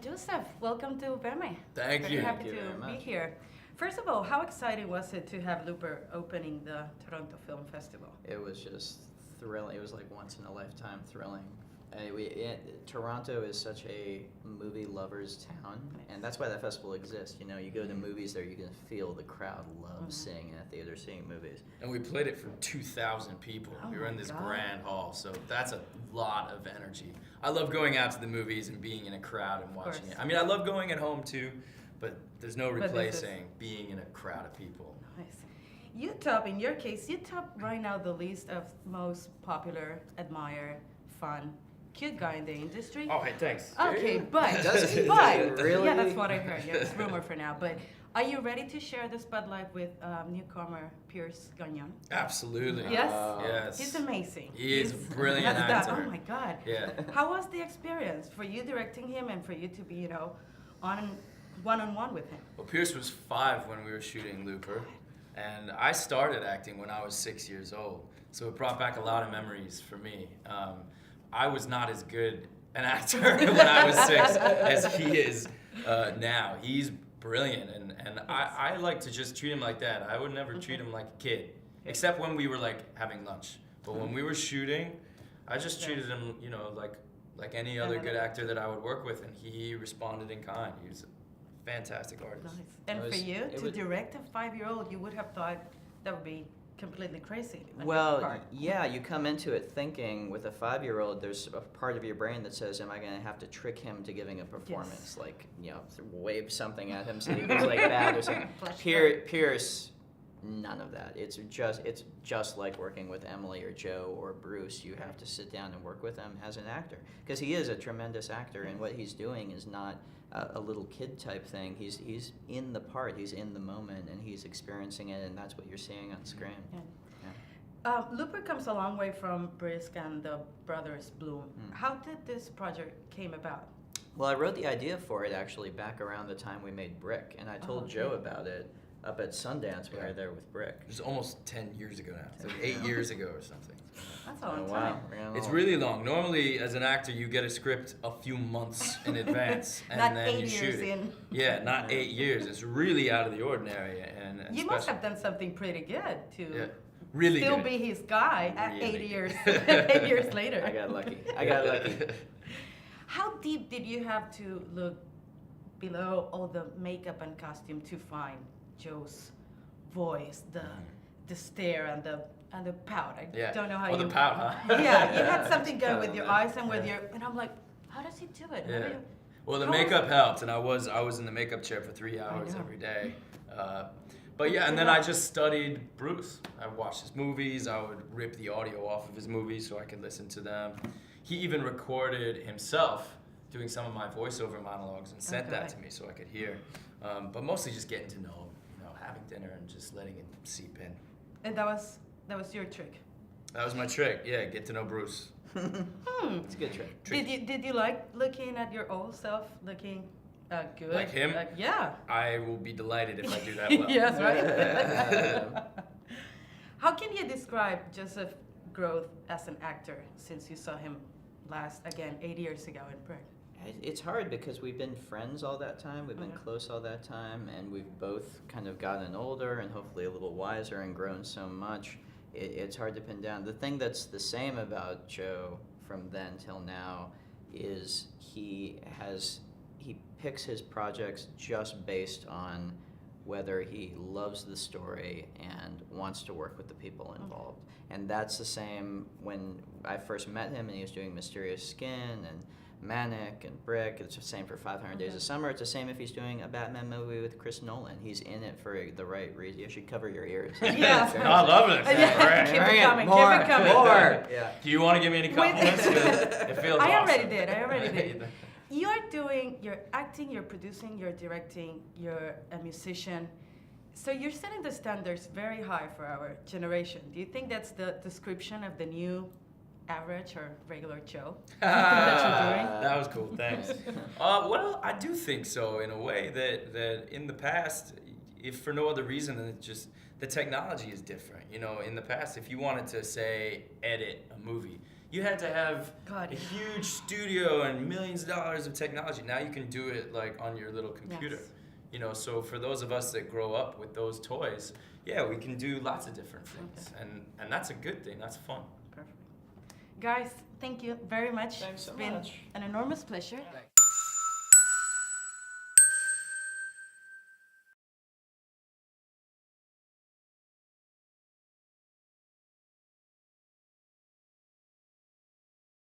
Joseph, welcome to Vme. Thank Very you. happy Thank you to very be much. here. First of all, how exciting was it to have Looper opening the Toronto Film Festival? It was just thrilling. It was like once in a lifetime thrilling. Toronto is such a movie lovers town, and that's why that festival exists. You know, you go to movies there, you can feel the crowd loves sitting in a theater seeing movies. And we played it for 2,000 people. Oh We were in my this God. grand hall, so that's a lot of energy. I love going out to the movies and being in a crowd and watching course. it. I mean, I love going at home too, but there's no But this is- replacing being in a crowd of people. Nice. You top, in your case, you top right now the list of most popular, admired, fun, cute guy in the industry. Oh, hey, thanks. Okay, but, Does he? but, Really? yeah, that's what I heard. Yeah, it's rumor for now. But are you ready to share the spotlight with newcomer Pierce Gagnon? Absolutely. Yes? Yes. He's amazing. He is He's- a brilliant that's actor. Oh my God. Yeah. How was the experience for you directing him and for you to be, one-on-one with him? Well, Pierce was 5 when we were shooting Looper, and I started acting when I was 6 years old, so it brought back a lot of memories for me. I was not as good an actor when I was 6 as he is now. He's brilliant, and I like to just treat him like that. I would never treat him like a kid, except when we were like having lunch. But when we were shooting, I just treated him, like any other good actor that I would work with, and he responded in kind. He was a fantastic artist. Nice. And It for was- you it to was- direct a 5-year-old, you would have thought that would be completely crazy. on your Well, part. yeah, you come into it thinking with a 5-year-old, there's a part of your brain that says, am I going to have to trick him to giving a performance? Like, wave something at him so he goes like that or something. Flash Pierce, none of that. It's just like working with Emily or Joe or Bruce. You have to sit down and work with them as an actor. Because he is a tremendous actor, and what he's doing is not a little kid type thing. He's in the part, he's in the moment, and he's experiencing it, and that's what you're seeing on screen. Yeah. Looper comes a long way from Brisk and the Brothers Bloom. How did this project came about? Well, I wrote the idea for it actually back around the time we made Brick, and I told Joe about it up at Sundance when we were there with Brick. It was almost 10 years ago now. It's like 8 years ago or something. That's a long Oh, time. wow. We're getting It's old. really long. Normally, as an actor, you get a script a few months in advance, and Not then 8 you years shoot it. in. Yeah, not 8 years. It's really out of the ordinary, and You must have done something pretty good to yeah, really still good. be his guy at Really 8 years, good. 8 years later. I got lucky. I got lucky. How deep did you have to look below all the makeup and costume to find Joe's voice, the stare and the pout? I Yeah. don't know how Oh, you. the pout, huh? Yeah, you had something going with your eyes and with your, and I'm like, how does he do it? How do Yeah. you- Well, the How makeup helped, and I was in the makeup chair for 3 hours know. every day. But yeah, and then I just studied Bruce. I watched his movies. I would rip the audio off of his movies so I could listen to them. He even recorded himself doing some of my voiceover monologues and sent that Okay. to me so I could hear. But mostly just getting to know him, having dinner and just letting it seep in. And that was your trick. That was my trick. Yeah, get to know Bruce. It's a good trick. Did you like looking at your old self looking good? Like him? Yeah. I will be delighted if I do that well. Yes, right. How can you describe Joseph's growth as an actor since you saw him last, again, 8 years ago in Brick? It's hard because we've been friends all that time, we've been Okay. close all that time, and we've both kind of gotten older and hopefully a little wiser and grown so much. It's hard to pin down. The thing that's the same about Joe from then till now is he picks his projects just based on whether he loves the story and wants to work with the people involved. And that's the same when I first met him and he was doing Mysterious Skin and Manic and Brick. It's the same for 500 Days of Summer. It's the same if he's doing a Batman movie with Chris Nolan. He's in it for the right reason. You should cover your ears. Yeah. No, I love it. Yeah, keep it coming, More, keep it coming. more. Yeah. Do you want to give me any compliments? It feels I awesome. already did. You're acting, you're producing, you're directing, you're a musician. So you're setting the standards very high for our generation. Do you think that's the description of the new average or regular Joe? That you're doing? That was cool, thanks. Well, I do think so in a way that in the past, if for no other reason than it's just the technology is different. In the past, if you wanted to say edit a movie, you had to have God, a yeah. huge studio and millions of dollars of technology. Now you can do it like on your little computer. Yes. You know, so for those of us that grow up with those toys, yeah, we can do lots of different things. Okay. And that's a good thing. That's fun. Perfect. Guys, thank you very much. Thanks so It's been much. an enormous pleasure.